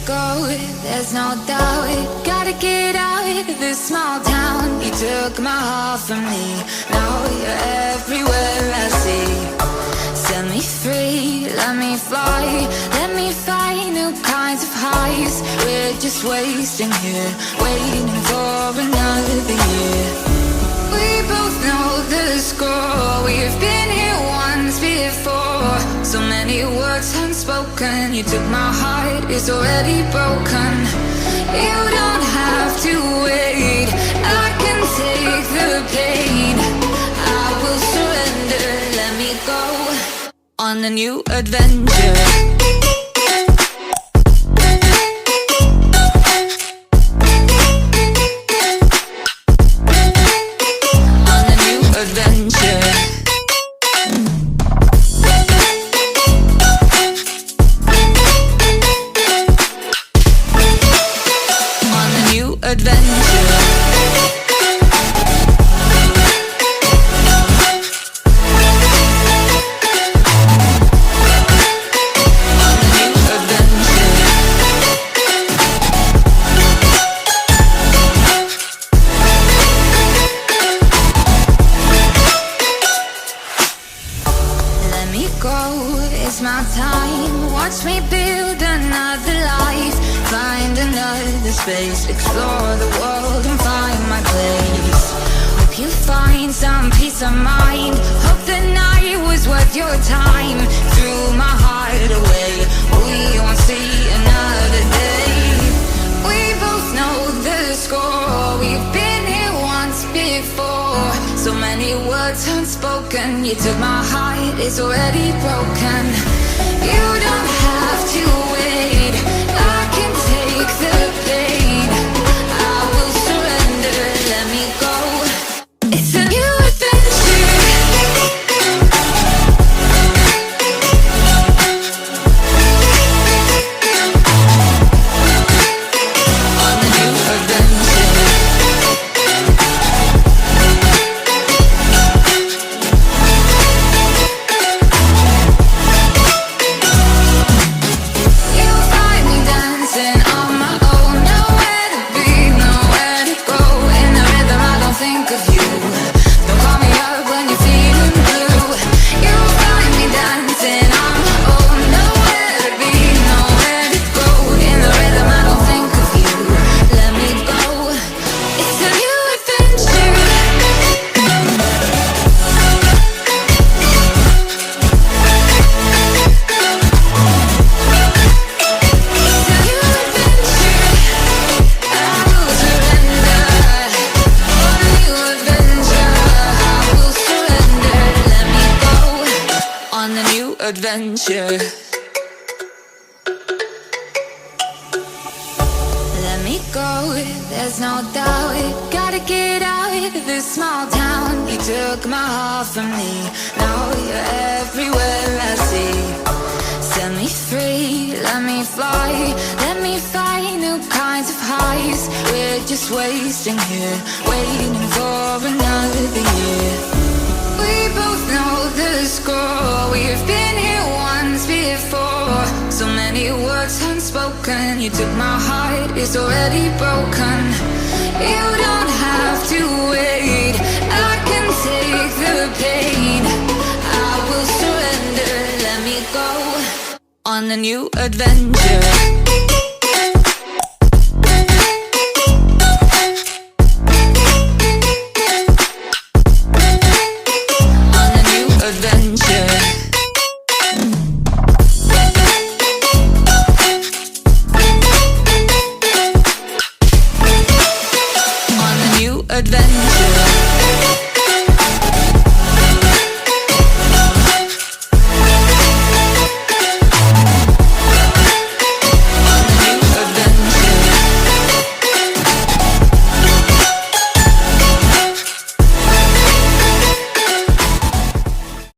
go, there's no doubt. Gotta get out of this small town. You took my heart from me, now you're everywhere I see. Set me free, let me fly, let me find new kinds of highs. We're just wasting here, waiting for another year. We both know the score, we've been here once before. So many words unspoken, you took my heart, it's already broken. You don't have to wait, I can take the pain. I will surrender, let me go on a new adventure. It's my time, watch me build another life. Find another space, explore the world and find my place. Hope you find some peace of mind, hope the night was worth your time. Threw my heart away, we won't see another day. We both know the score, we've been here once before. So many words unspoken, you took my heart, it's already broken. You don't have to wait, I can take the pain. I will surrender, let me go. It's a new adventure. On a new adventure. Adventure. Let me go, there's no doubt. Gotta get out of this small town. You took my heart from me, now you're everywhere I see. Set me free, let me fly, let me find new kinds of highs. We're just wasting here, waiting for another year. We both know the score, we've been here once before. So many words unspoken, you took my heart, it's already broken. You don't have to wait, I can take the pain. I will surrender, let me go on a new adventure.